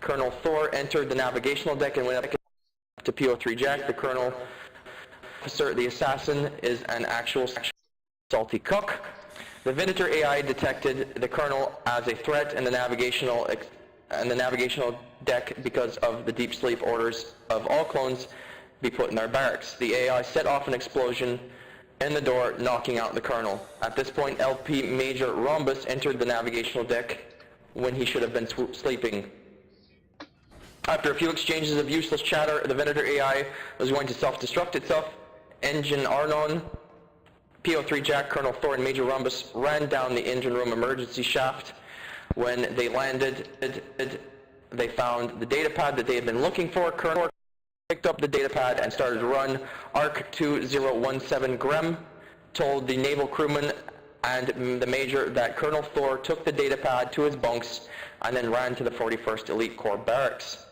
Colonel Thor entered the navigational deck and went up to PO3 Jack. The Colonel officer, the assassin, is an actual salty cook. The Venator AI detected the Colonel as a threat in the navigational deck because of the deep sleep orders of all clones be put in their barracks. The AI set off an explosion in the door, knocking out the Colonel. At this point, LP Major Rhombus entered the navigational deck when he should have been sleeping. After a few exchanges of useless chatter, the Venator AI was going to self-destruct itself. Engine Arnon, PO3 Jack, Colonel Thor, and Major Rhombus ran down the engine room emergency shaft. When they landed, they found the datapad that they had been looking for. Colonel picked up the datapad and started to run. ARC 2017 Grem told the naval crewman and the major that Colonel Thor took the datapad to his bunks and then ran to the 41st Elite Corps barracks.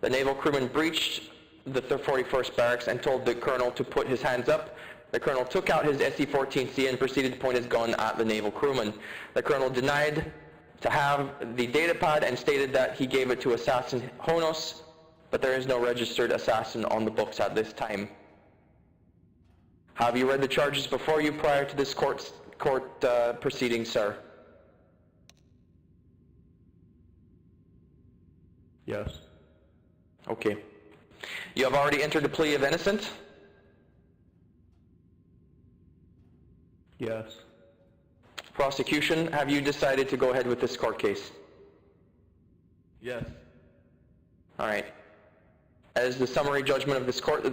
The naval crewman breached the 41st barracks and told the colonel to put his hands up. The colonel took out his SE-14C and proceeded to point his gun at the naval crewman. The colonel denied to have the datapad and stated that he gave it to assassin Honos, but there is no registered assassin on the books at this time. Have you read the charges before you prior to this court proceeding, sir? Yes. Okay. You have already entered a plea of innocence? Yes. Prosecution, have you decided to go ahead with this court case? Yes. All right. As the summary judgment of this court,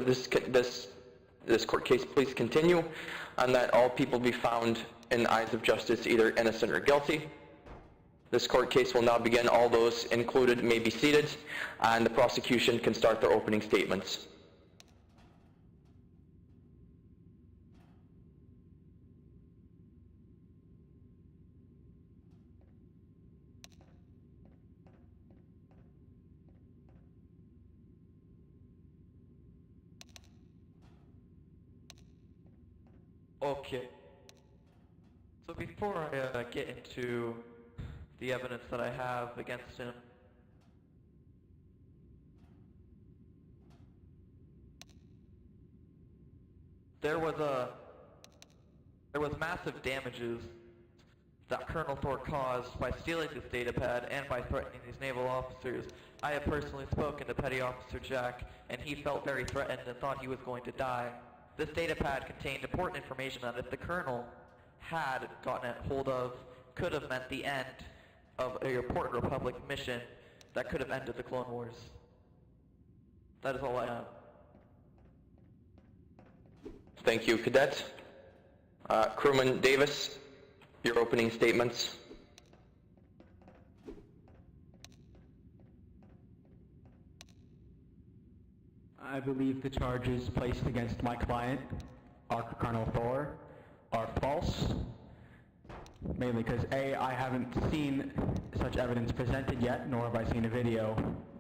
this court case, please continue, and that all people be found in the eyes of justice either innocent or guilty. This court case will now begin. All those included may be seated, and the prosecution can start their opening statements. Okay. So before I get into the evidence that I have against him, there was massive damages that Colonel Thor caused by stealing this datapad and by threatening these naval officers. I have personally spoken to Petty Officer Jack, and he felt very threatened and thought he was going to die. This datapad contained important information that if the Colonel had gotten a hold of, could have meant the end of a important Republic mission that could have ended the Clone Wars. That is all I have. Thank you, Cadet. Crewman Davis, your opening statements. I believe the charges placed against my client, Colonel Thor, are false. Mainly because A, I haven't seen such evidence presented yet, nor have I seen a video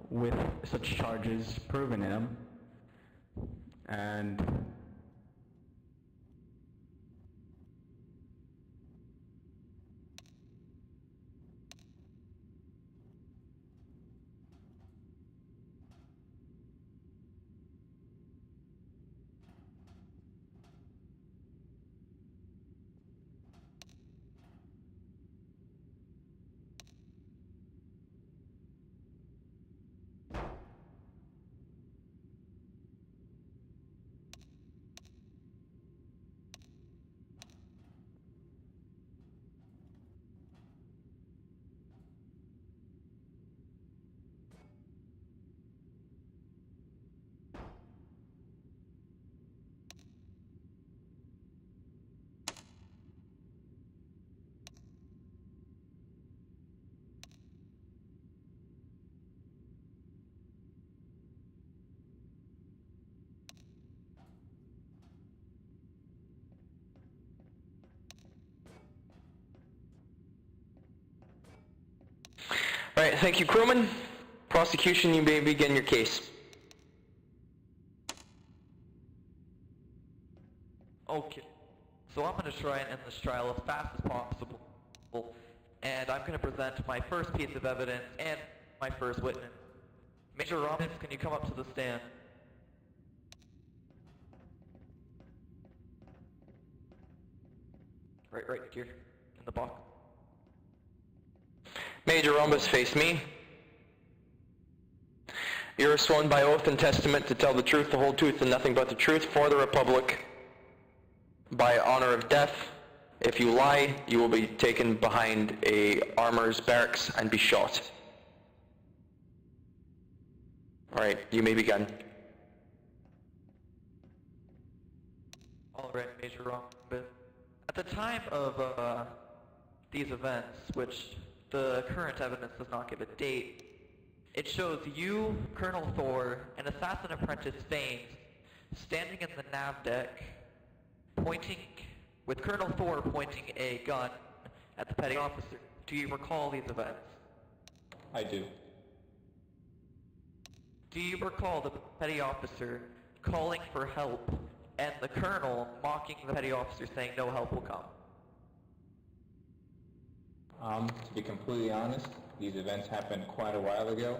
with such charges proven in them. And All right, thank you, crewman. Prosecution, you may begin your case. Okay. So I'm going to try and end this trial as fast as possible, and I'm going to present my first piece of evidence and my first witness. Major Robbins, can you come up to the stand? Right here, in the box. Major Rhombus, face me. You are sworn by oath and testament to tell the truth, the whole truth, and nothing but the truth for the Republic by honor of death. If you lie, you will be taken behind a armorer's barracks and be shot. Alright, you may begin. Alright, Major Robbins. At the time of these events, which the current evidence does not give a date, it shows you, Colonel Thor, and Assassin Apprentice Thanes standing in the nav deck, with Colonel Thor pointing a gun at the petty officer. Do you recall these events? I do. Do you recall the petty officer calling for help and the colonel mocking the petty officer saying no help will come? To be completely honest, these events happened quite a while ago.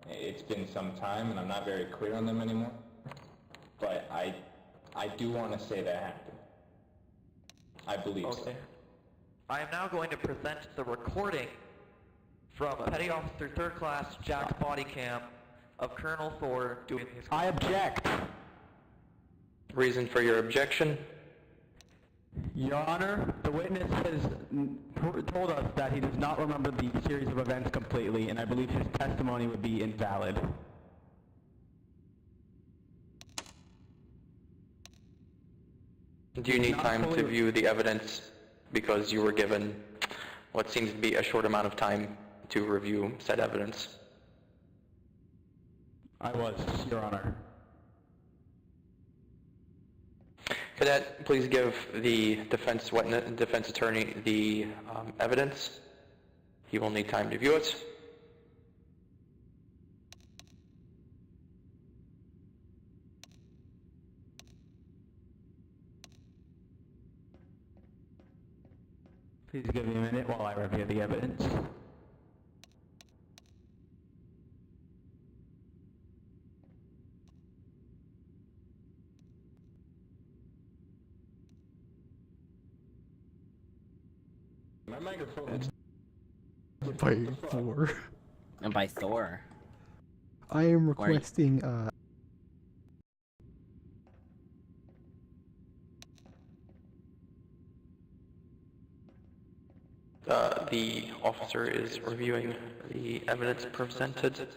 It's been some time and I'm not very clear on them anymore. But I do want to say that happened. I believe so. I am now going to present the recording from Petty Officer 3rd Class Jack's body cam of Colonel Thor doing his... I object. Reason for your objection? Your Honor, the witness has told us that he does not remember the series of events completely, and I believe his testimony would be invalid. Do you need time to view the evidence because you were given what seems to be a short amount of time to review said evidence? I was, Your Honor. Cadet, please give the defense attorney the evidence. He will need time to view it. Please give me a minute while I review the evidence. My microphone is... By Thor. And by Thor. I am requesting the officer is reviewing the evidence presented.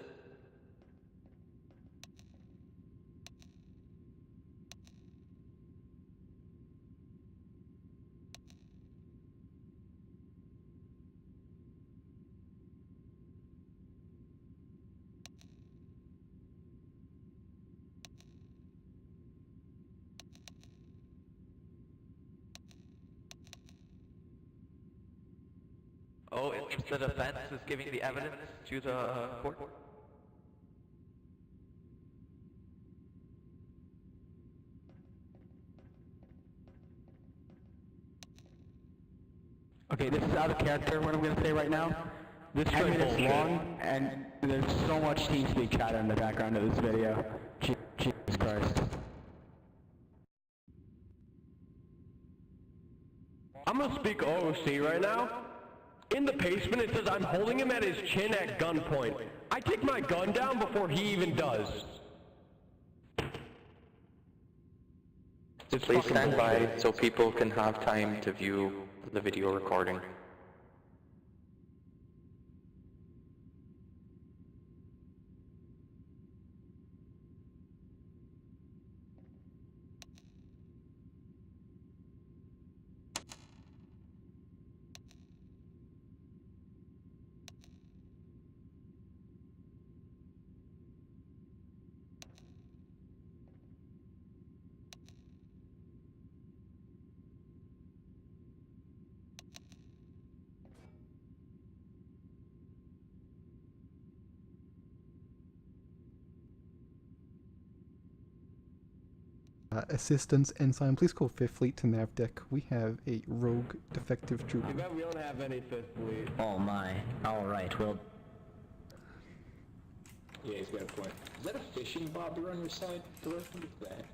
Oh, it seems the defense is giving the evidence to the court? Okay, this is out of character, what I'm going to say right now. This is 10 minutes long, and there's so much TeamSpeak chatter in the background of this video. Jesus Christ. I'm gonna speak OOC right now. In the basement it says I'm holding him at his chin at gunpoint. I take my gun down before he even does. Please stand by so people can have time to view the video recording. assistance ensign. Please call 5th Fleet to nav deck. We have a rogue defective troop. Too bad we don't have any 5th Fleet. Oh my. Alright, well... Yeah, he's got a point. Is that a fishing bobber on your side? What is that?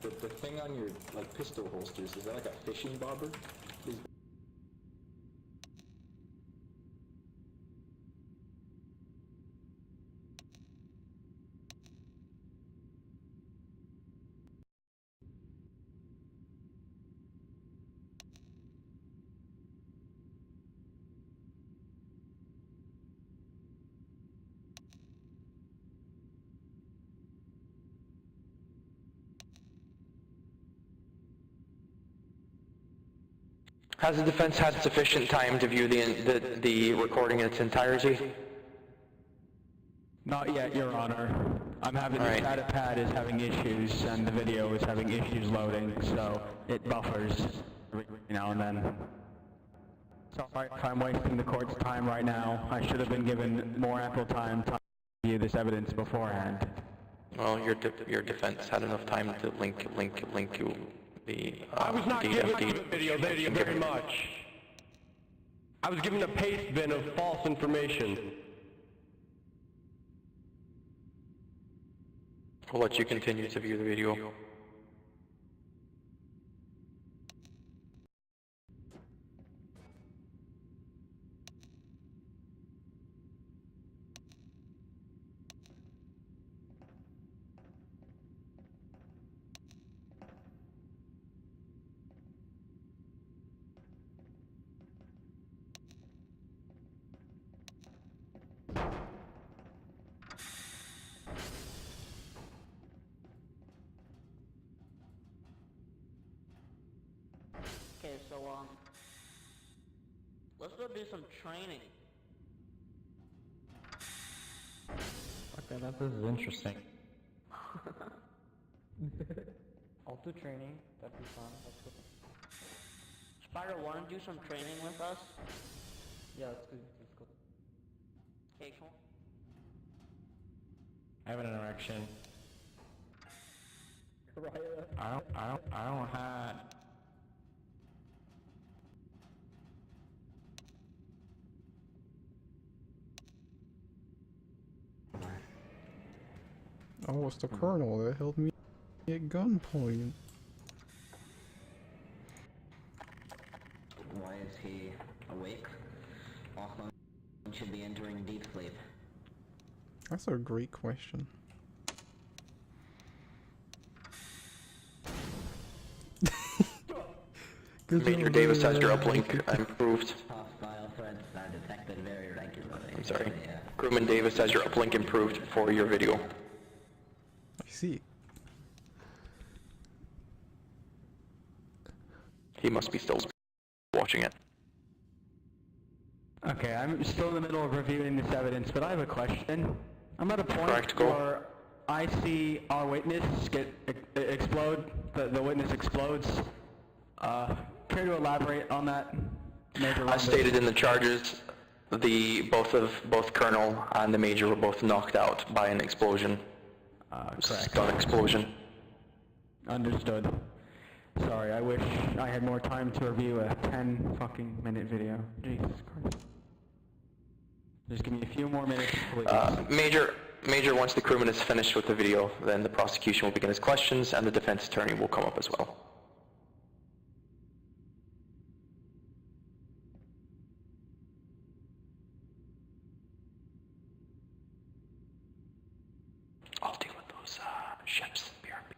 The thing on your, like, pistol holsters, is that like a fishing bobber? Is Has the defense had sufficient time to view the recording in its entirety? Not yet, Your Honor. I'm having All the right. data pad is having issues and the video is having issues loading, so it buffers every now and then. Sorry if I'm wasting the court's time right now. I should have been given more ample time to view this evidence beforehand. Well, your defense had enough time to link you the I was not given DFD. the video very much. I was given a paste bin of false information. We'll let you continue to view the video. Okay, so, let's go do some training. Okay, this is interesting. I'll do training. That'd be fun. Spider, wanna do some training with us? Yeah, let's go. Okay, come on. I have an erection. I don't have... Oh, it's the colonel that held me at gunpoint. Why is he awake? Offline should be entering deep sleep. That's a great question. Major Davis has your uplink improved. Hostile threats are detected very regularly. I'm sorry. Yeah. Crewman Davis has your uplink improved for your video. I see. He must be still watching it. Okay, I'm still in the middle of reviewing this evidence, but I have a question. I'm at a point Practical. where I see our witness explode, the witness explodes. Care to elaborate on that, Major As stated in the charges, both Colonel and the Major were both knocked out by an explosion. Correct. Stun explosion. Understood. Sorry, I wish I had more time to review a 10 fucking minute video. Jesus Christ. Just give me a few more minutes, please. Major, once the crewman is finished with the video, then the prosecution will begin his questions and the defense attorney will come up as well. I'll deal with those ships. BRB.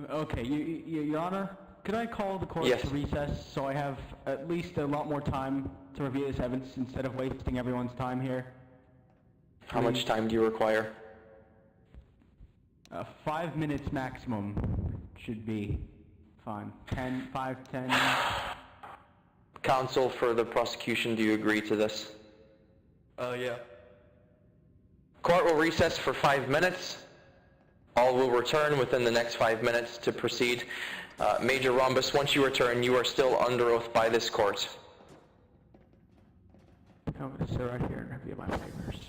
Okay, Your Honor, could I call the court Yes. to recess so I have at least a lot more time to review this evidence instead of wasting everyone's time here? How much time do you require? 5 minutes maximum should be fine. 10, 5, 10. Counsel for the prosecution, do you agree to this? Yeah. Court will recess for 5 minutes. All will return within the next 5 minutes to proceed. Major Rhombus, once you return, you are still under oath by this court. I'm going to sit right here and review my papers.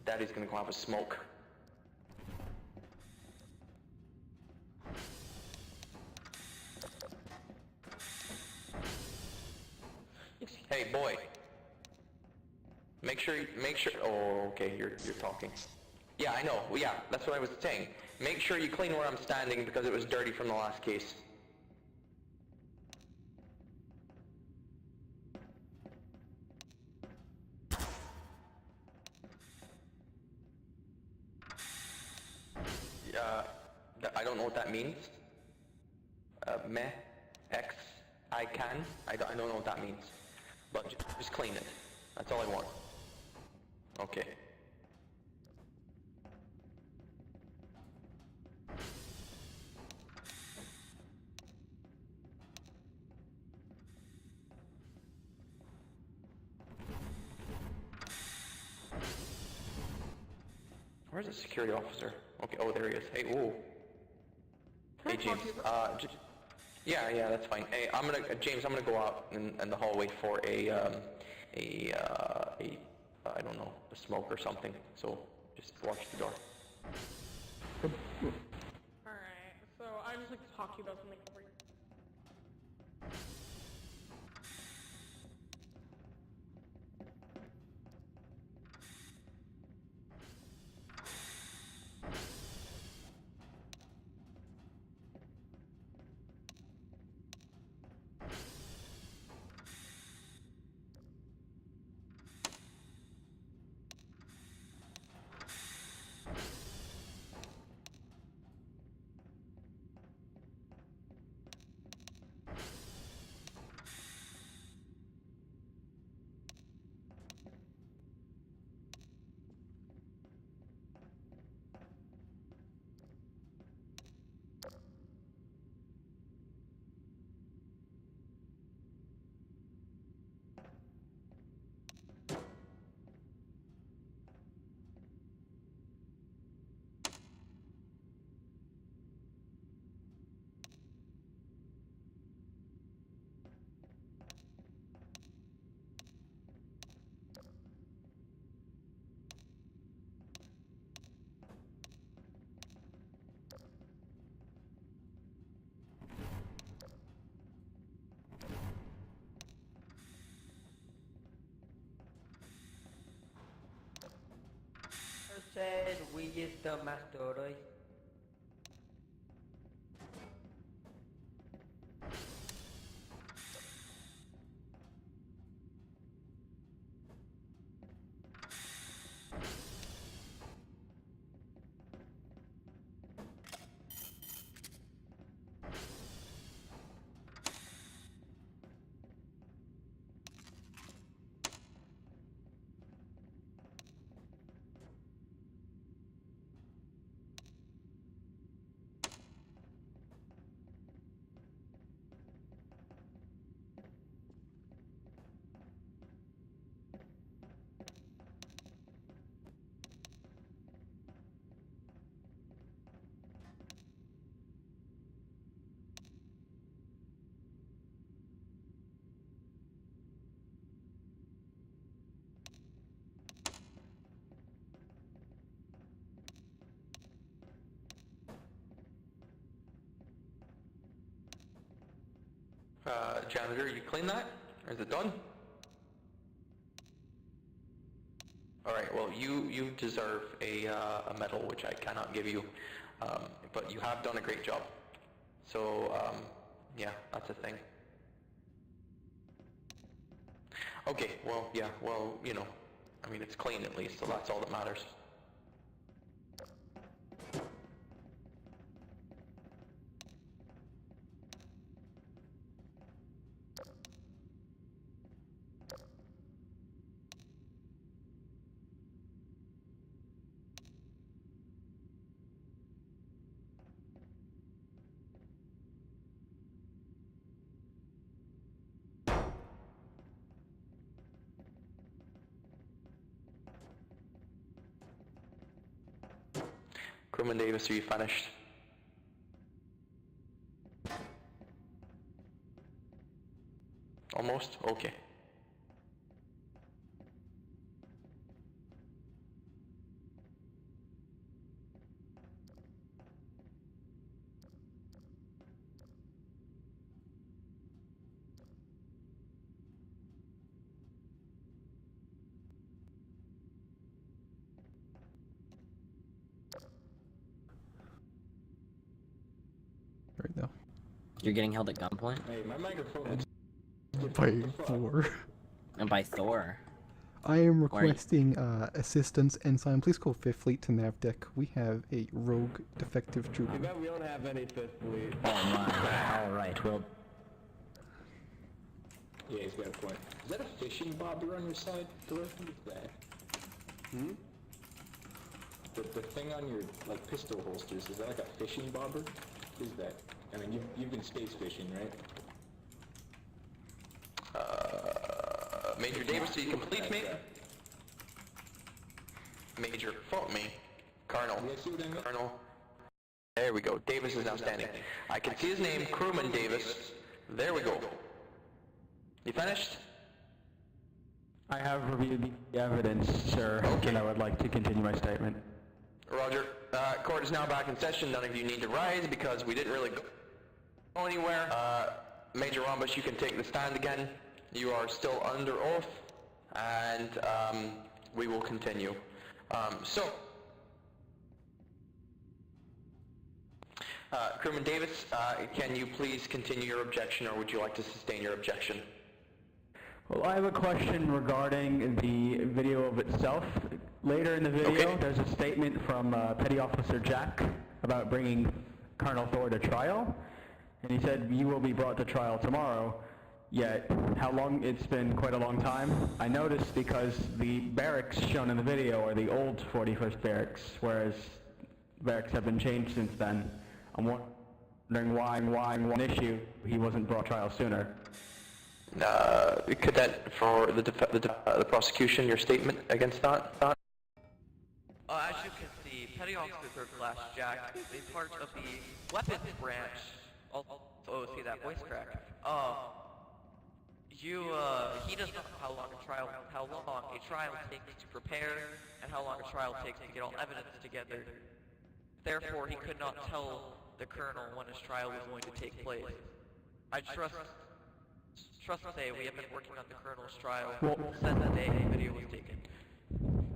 Daddy's gonna go have a smoke. Hey, boy. Make sure, oh, okay, you're talking. Yeah, I know, well, yeah, that's what I was saying. Make sure you clean where I'm standing because it was dirty from the last case. I don't know what that means. Meh, X, I can. I don't know what that means. But just clean it. That's all I want. Okay. Where's the security officer? Okay, oh, there he is. Hey, whoa. Hey, James. Yeah, that's fine. Hey, James, I'm gonna go out in the hallway for I don't know, a smoke or something. So just watch the door. Alright, so I'd just like to talk to you about something before you... Said we use the master. Janitor, you clean that? Or is it done? Alright, well, you deserve a medal, which I cannot give you, but you have done a great job. So, yeah, that's a thing. Okay, well, yeah, well, you know, I mean, it's clean at least, so that's all that matters. Crewman Davis, are you finished? Almost? Okay. Right now. You're getting held at gunpoint? Hey, my microphone is... By 4. And by Thor. I am requesting assistance, Ensign. Please call 5th Fleet to nav deck. We have a rogue defective trooper. Too bad we don't have any 5th Fleet. Oh my. Alright, well... Yeah, he's got a point. Is that a fishing bobber on your side, Thor? What is that? Hmm? The thing on your, like, pistol holsters, is that like a fishing bobber? What is that? I mean, you've been space fishing, right? Major Davis, are you complete, mate? Major, fault me. Colonel. You guys see what I mean? Colonel. There we go. Davis is now standing. I can see his name, Crewman Davis. There we go. You finished? I have reviewed the evidence, sir, and I would like to continue my statement. Roger. Court is now back in session. None of you need to rise because we didn't really go anywhere. Major Rhombus, you can take the stand again. You are still under oath, and we will continue. Crewman Davis, can you please continue your objection, or would you like to sustain your objection? Well, I have a question regarding the video of itself. Later in the video, there's a statement from Petty Officer Jack about bringing Colonel Thor to trial, and he said you will be brought to trial tomorrow. Yet, how long? It's been quite a long time. I noticed because the barracks shown in the video are the old 41st barracks, whereas barracks have been changed since then. I'm wondering why one issue he wasn't brought to trial sooner. Cadet, for the prosecution, your statement against that? As you can see, Petty Officer Third Class Jack is a part of the weapons branch. Also, see that voice crack. He does not know how long a trial takes to prepare, and how long a trial takes to get all evidence together. Therefore, he could not tell the Colonel when his trial was going to take place. I trust to say we have been working on the Colonel's trial since the day the video was taken.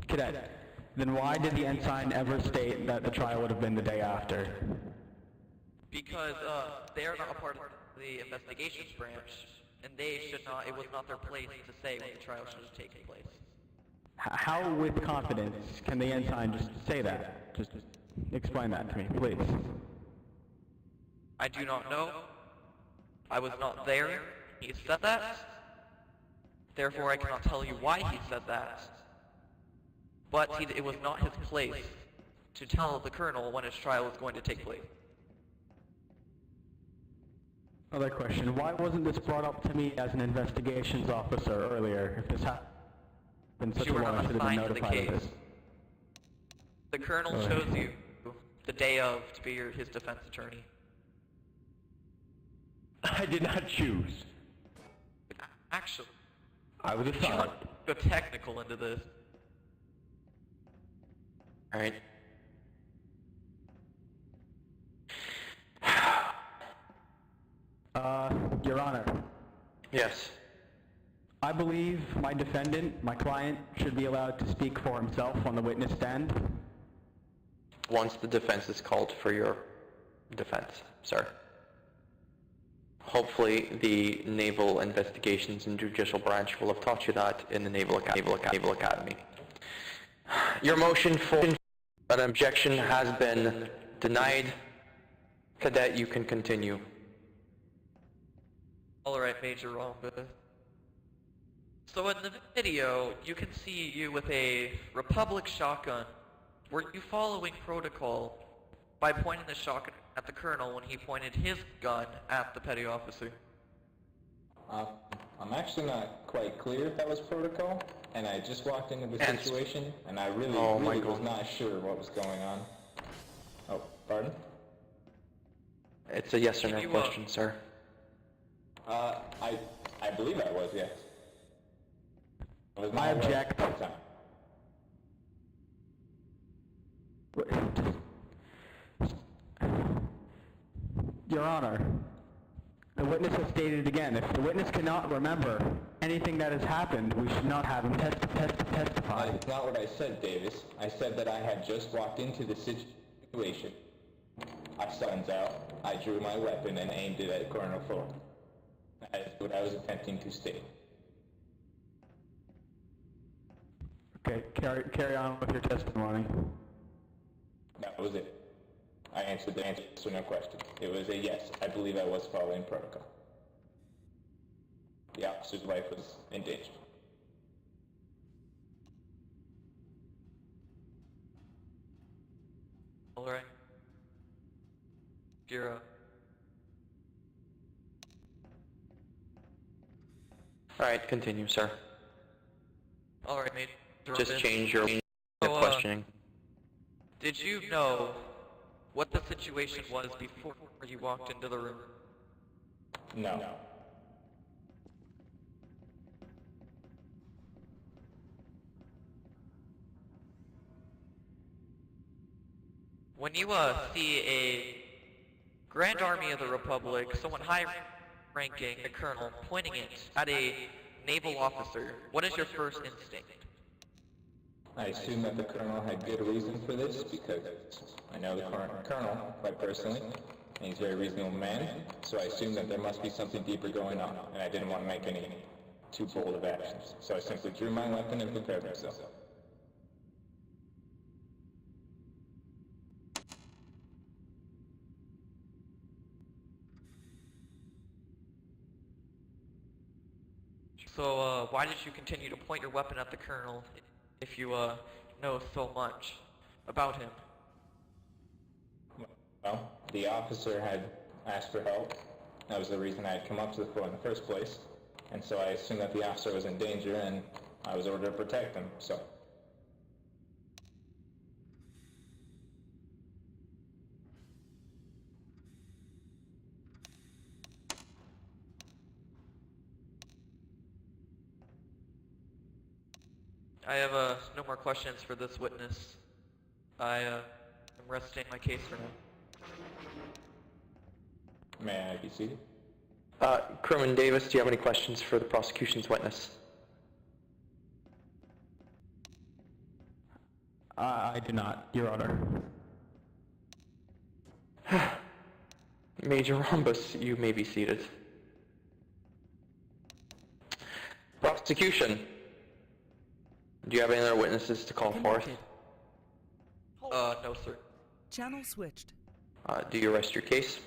Cadet, then why did the ensign ever state that the trial would have been the day after? Because they are not a part of the investigations branch, and they should not, it was not their place to say when the trial should have taken place. How with confidence can the ensign just say that? Just explain that to me, please. I do not know. I was not there. He said that. Therefore, I cannot tell you why he said that. But it was not his place to tell the Colonel when his trial was going to take place. Other question, why wasn't this brought up to me as an investigations officer earlier? If this happened such a long, I should have been notified of this. The Colonel chose you the day of to be his defense attorney. I did not choose. Actually, I was you assigned. want to go technical into this. Alright. Your Honor. Yes. I believe my defendant, my client, should be allowed to speak for himself on the witness stand. Once the defense is called for your defense, sir. Hopefully the Naval Investigations and Judicial Branch will have taught you that in the Naval Academy. Your motion for an objection has been denied. Cadet, you can continue. Alright, Major Rhombus. So in the video, you can see you with a Republic shotgun. Were you following protocol by pointing the shotgun at the Colonel when he pointed his gun at the petty officer? I'm actually not quite clear if that was protocol, and I just walked into the situation, and I really was not sure what was going on. Oh, pardon? It's a yes or no You, question, sir. I believe I was, yes. It was I my object. at the time. Your Honor, the witness has stated again, if the witness cannot remember anything that has happened, we should not have him testify. That's not what I said, Davis. I said that I had just walked into the situation. I guns out, I drew my weapon and aimed it at Colonel Thor. That is what I was attempting to state. Okay, carry on with your testimony. That was it. I answered the answer to no question. It was a yes. I believe I was following protocol. The officer's life was in danger. All right. You're Alright, continue, sir. all right, Major. Just Robin. change your So, questioning. Did you know what the situation was before you walked into the room? No. When you see a Grand Army of the Republic, someone high-ranking, a colonel, pointing it at a naval officer, what is your first instinct? I assume that the colonel had good reason for this because I know the current colonel quite personally, and he's a very reasonable man, so I assume that there must be something deeper going on, and I didn't want to make any too bold of actions. So I simply drew my weapon and prepared myself. So, why did you continue to point your weapon at the colonel if you, know so much about him? Well, the officer had asked for help. That was the reason I had come up to the floor in the first place. And so I assumed that the officer was in danger, and I was ordered to protect him, so. I have, no more questions for this witness. I, am resting my case for now. May I be seated? Crewman Davis, do you have any questions for the prosecution's witness? I do not, Your Honor. Major Rhombus, you may be seated. Prosecution. Do you have any other witnesses to call forth? No, sir. Channel switched. Do you rest your case?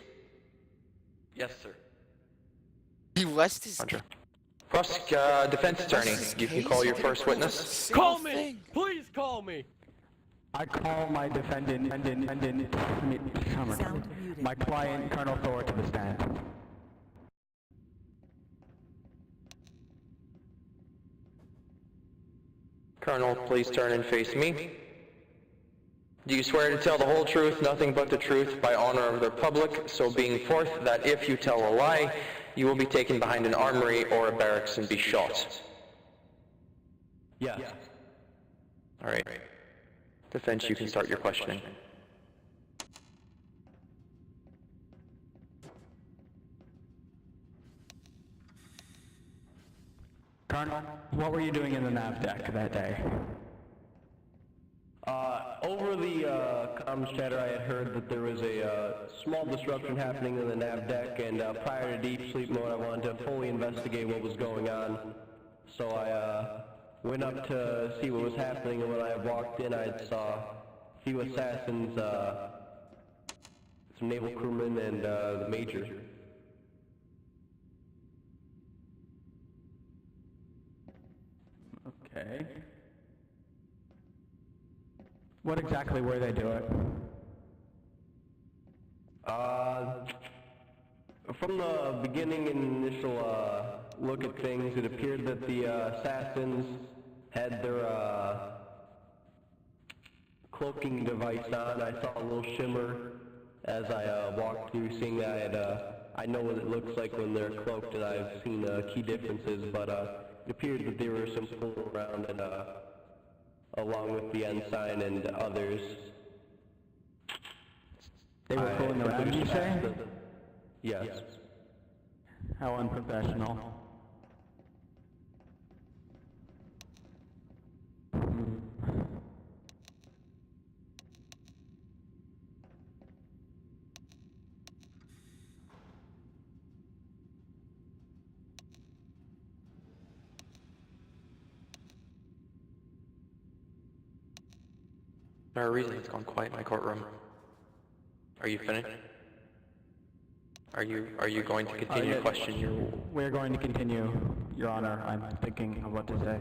Yes, sir. He rests his Roger. Defense attorney, you can call your first witness. Call me! Please call me! I call my my client, Colonel Thor, to the stand. Colonel, please turn and face me. Do you swear to tell the whole truth, nothing but the truth, by honor of the Republic, so being forth that if you tell a lie, you will be taken behind an armory or a barracks and be shot? Yes. All right. Defense, you can start your questioning. Colonel, what were you doing in the nav deck that day? Over the comms chatter, I had heard that there was a small disruption happening in the nav deck, and prior to deep sleep mode, I wanted to fully investigate what was going on. So I went up to see what was happening, and when I walked in, I saw a few assassins, some naval crewmen, and the major. Okay. What exactly were they doing? From the beginning and initial look at things, it appeared that the assassins had their cloaking device on. I saw a little shimmer as I walked through, seeing that I know what it looks like when they're cloaked, and I've seen key differences, but it appeared that there were some fooling around, and along with the ensign and others. They were fooling around, you say? Yes. How unprofessional. There are reasons it's gone quiet in my courtroom. Are you finished? Are you going to continue to question your... We're going to continue, Your Honor. I'm thinking of what to say.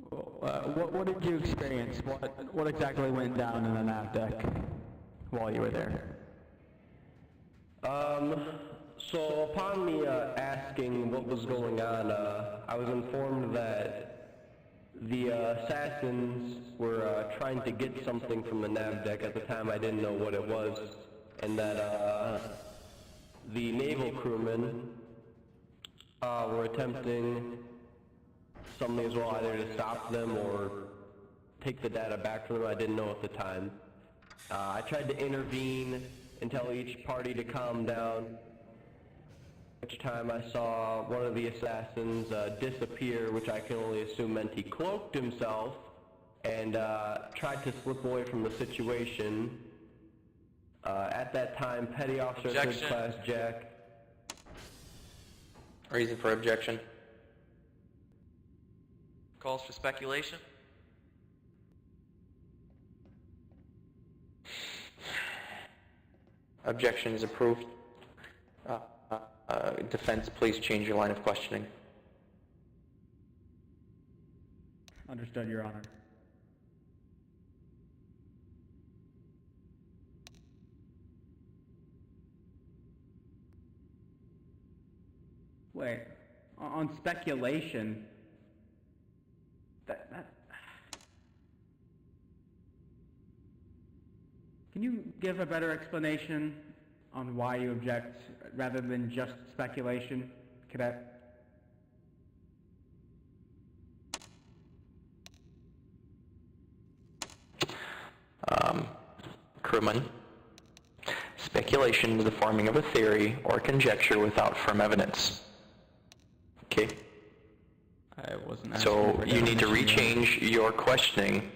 What did you experience? What exactly went down in the nav deck while you were there? So upon me asking what was going on, I was informed that the assassins were trying to get something from the nav deck. At the time I didn't know what it was, and that the naval crewmen were attempting something as well, either to stop them or take the data back from them. I didn't know at the time. I tried to intervene and tell each party to calm down. Each time I saw one of the assassins disappear, which I can only assume meant he cloaked himself, and tried to slip away from the situation. At that time, Petty Officer Objection. 3rd Class Jack. Reason for objection? Calls for speculation. Objection is approved. Defense, please change your line of questioning. Understood, Your Honor. Wait, on speculation, can you give a better explanation on why you object rather than just speculation, Cadet? Crewman, speculation is the forming of a theory or conjecture without firm evidence. Okay? I wasn't So asking for you need to definition, rechange your questioning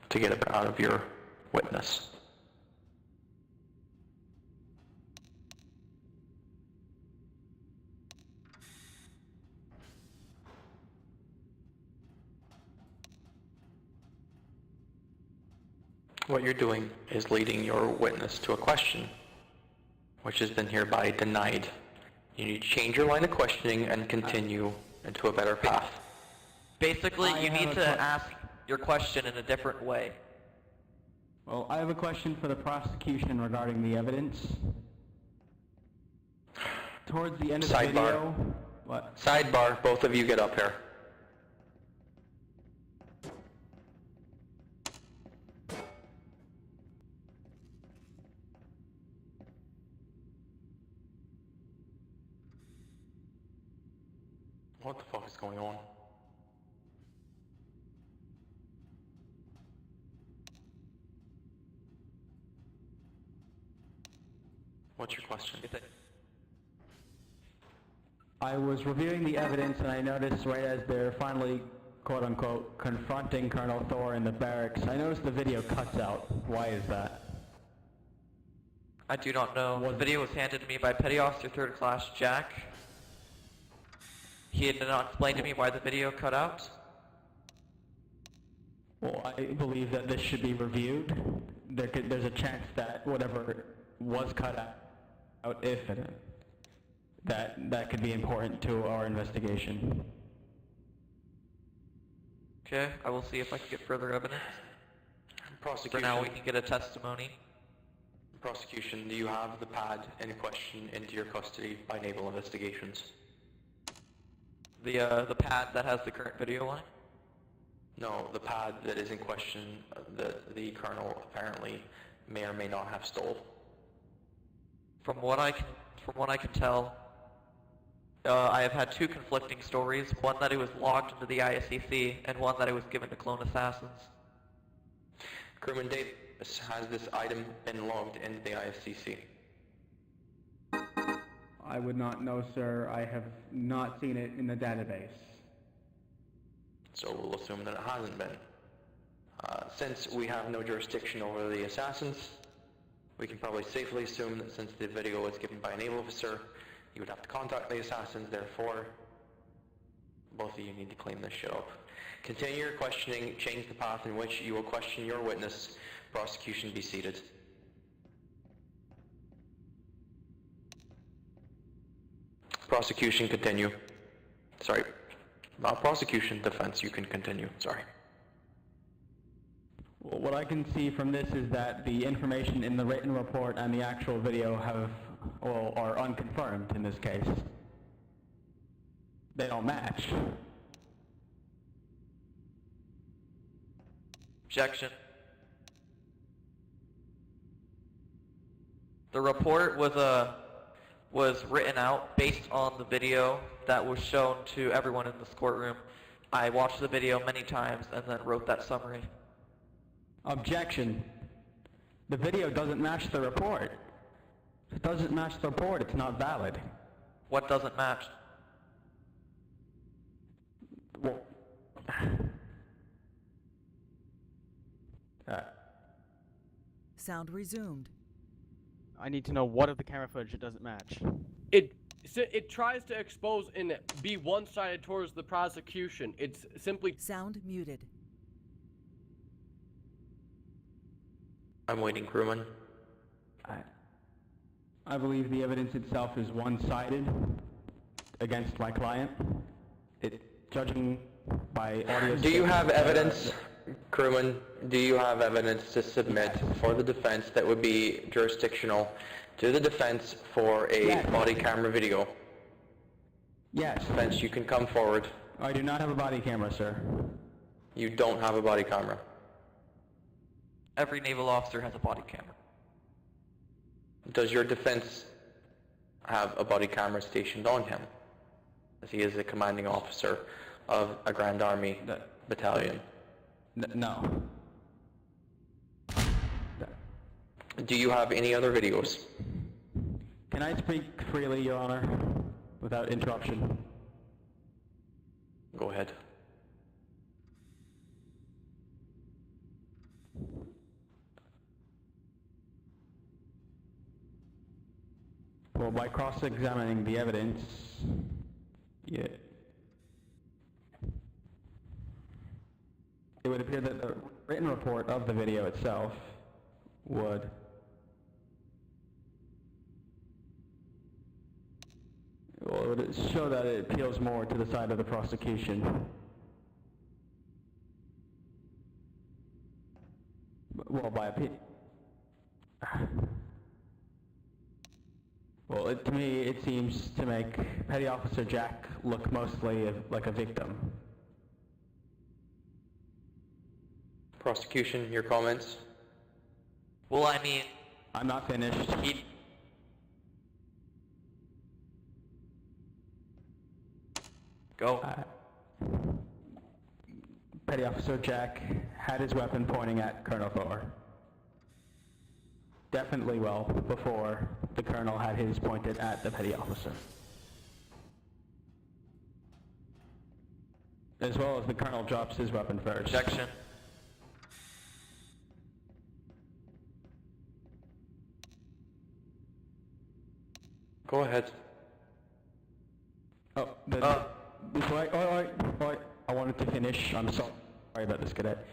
to get it out of your witness. What you're doing is leading your witness to a question, which has been hereby denied. You need to change your line of questioning and continue into a better path. Basically, you need to ask your question in a different way. Well, I have a question for the prosecution regarding the evidence. Towards the end of the Sidebar. video... What? Sidebar, both of you get up here. What the fuck is going on? What's your question? I was reviewing the evidence and I noticed right as they're finally, quote-unquote, confronting Colonel Thor in the barracks, I noticed the video cuts out. Why is that? I do not know. The video was handed to me by Petty Officer 3rd Class Jack. He did not explain to me why the video cut out. Well, I believe that this should be reviewed. There's a chance that whatever was cut out, if that could be important to our investigation. Okay, I will see if I can get further evidence. For Prosecution. now, we can get a testimony. Prosecution, do you have the pad in question into your custody by naval investigations? The pad that has the current video on it? No, the pad that is in question that the colonel apparently may or may not have stole. From what I can tell, I have had two conflicting stories. One that it was logged into the ISCC, and one that it was given to clone assassins. Crewman Davis, has this item been logged into the ISCC? I would not know, sir. I have not seen it in the database. So we'll assume that it hasn't been. Since we have no jurisdiction over the assassins, we can probably safely assume that since the video was given by a naval officer, you would have to contact the assassins, therefore, both of you need to clean this shit up. Continue your questioning, change the path in which you will question your witness. Prosecution be seated. Prosecution continue. Sorry. Not prosecution, defense, you can continue, sorry. Well, what I can see from this is that the information in the written report and the actual video are unconfirmed in this case. They don't match. Objection. The report was written out based on the video that was shown to everyone in this courtroom. I watched the video many times and then wrote that summary. Objection. The video doesn't match the report. If it doesn't match the report, it's not valid. What doesn't match? Well, Sound resumed. I need to know what of the camera footage it doesn't match. It tries to expose and be one-sided towards the prosecution. It's simply... Sound muted. I'm waiting, crewman. I believe the evidence itself is one-sided against my client. Judging by audio... Do you have evidence, crewman, do you have evidence to submit for the defense that would be jurisdictional to the defense for a body camera video? Yes. Defense, you can come forward. I do not have a body camera, sir. You don't have a body camera. Every naval officer has a body camera. Does your defense have a body camera stationed on him, as he is the commanding officer of a Grand Army battalion? No. Do you have any other videos? Can I speak freely, Your Honor, without interruption? Go ahead. Well, by cross-examining the evidence, it would appear that the written report of the video itself would show that it appeals more to the side of the prosecution. Well, Well, to me, it seems to make Petty Officer Jack look mostly like a victim. Prosecution, your comments? Well, I mean... I'm not finished. Go. Petty Officer Jack had his weapon pointing at Colonel Thor. Definitely well before the Colonel had his pointed at the Petty Officer. As well as the Colonel drops his weapon first. Objection. Go ahead. Oh, before I wanted to finish. I'm sorry about this, cadet.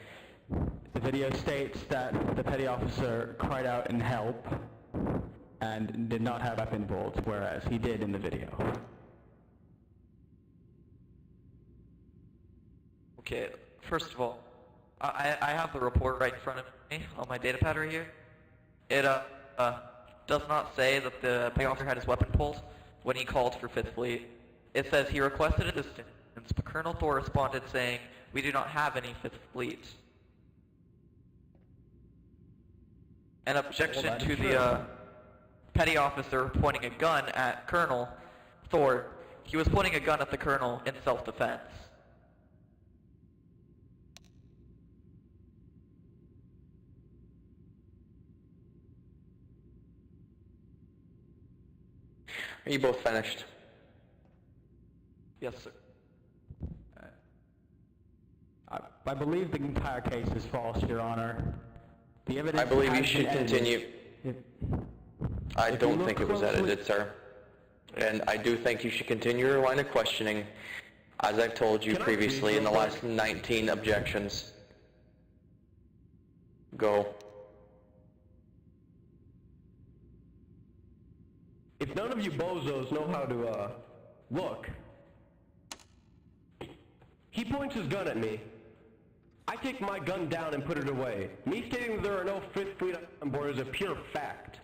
The video states that the Petty Officer cried out in help and did not have weapon bolts, whereas he did in the video. Okay, first of all, I have the report right in front of me on my data pad right here. does not say that the petty officer had his weapon pulled when he called for 5th Fleet. It says he requested assistance, but Colonel Thor responded saying, "We do not have any 5th Fleet." An objection to the petty officer pointing a gun at Colonel Thor. He was pointing a gun at the Colonel in self-defense. Are you both finished? Yes, sir. I believe the entire case is false, Your Honor. The evidence I believe you has should been edited. continue. I If you don't look think it was closely- edited, sir. And I do think you should continue your line of questioning, as I've told you Can I previously please in the real last 19 objections. Go. If none of you bozos know how to, look, he points his gun at me. I take my gun down and put it away. Me stating that there are no 5th Fleet on board is a pure fact.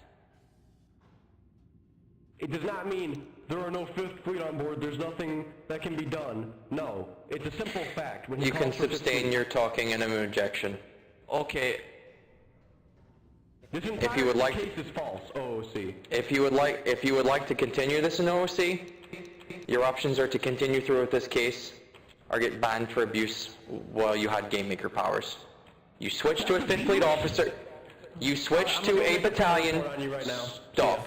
It does not mean there are no 5th Fleet on board, there's nothing that can be done. No, it's a simple fact. When he You can calls for 5th sustain Fleet. your talking in an objection. Okay, This entire you would like- case is false, OOC. If you would like to continue this in OOC, your options are to continue through with this case or get banned for abuse while you had game maker powers. You switch to a 5th Fleet officer. You switch to a battalion. On you right now. Stop.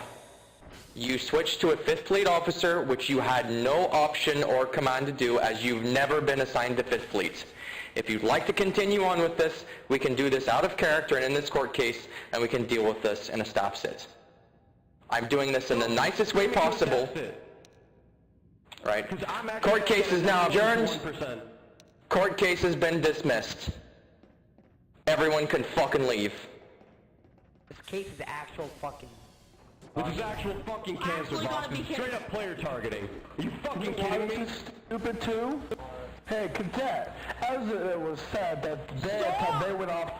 You switch to a 5th Fleet officer, which you had no option or command to do, as you've never been assigned to 5th Fleet. If you'd like to continue on with this, we can do this out of character and in this court case, and we can deal with this in a staff sit. I'm doing this in the nicest way possible. That's it. Right? 'Cause I'm actually- Court case is now adjourned. 1%. Court case has been dismissed. Everyone can fucking leave. This case is actual fucking... This is actual fucking cancer, Actually boss. gotta be This is straight up player targeting. Are you fucking kidding me? Stupid too? Hey, cadet, as it was said that they went off.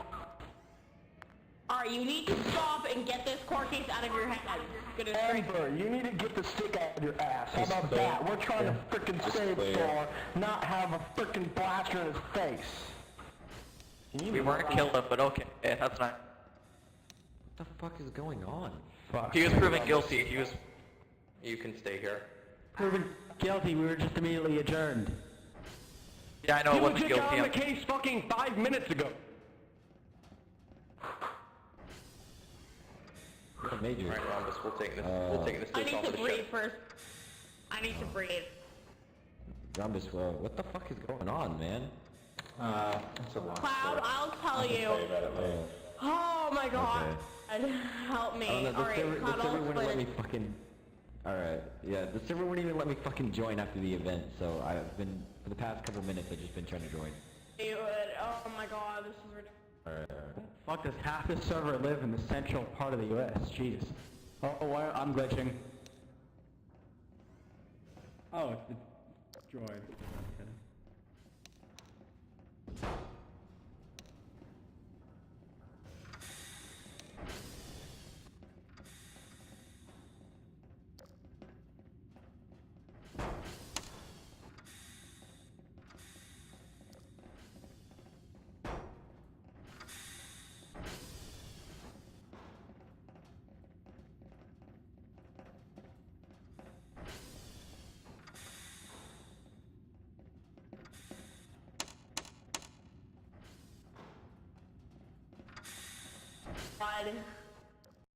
Alright, you need to stop and get this court case out of your head. Gonna Amber, you need to get the stick out of your ass. How about that? We're trying to frickin' save Thor, not have a frickin' blaster in his face. we weren't killing him, but okay, that's fine. What the fuck is going on? He was proven guilty. You can stay here. Proven guilty, we were just immediately adjourned. Yeah, I know He it was wasn't just guilty. on the case fucking 5 minutes ago. Major. Alright, Rhombus, we'll take this I case need off to of the breathe ship. first. I need to breathe. Rhombus, what the fuck is going on, man? It's a long Cloud, story. I'll tell you. Tell you about it later. Oh my god. Help me. I don't know, Alright, the Cloud, server I'll wouldn't let me explain. fucking... Alright, yeah, the server wouldn't even let me fucking join after the event, so I've been, for the past couple minutes, I've just been trying to join. Oh my god, this is ridiculous. Alright. Fuck, does half the server live in the central part of the US? Jesus. Oh, why, I'm glitching. Oh, it's the droid. God.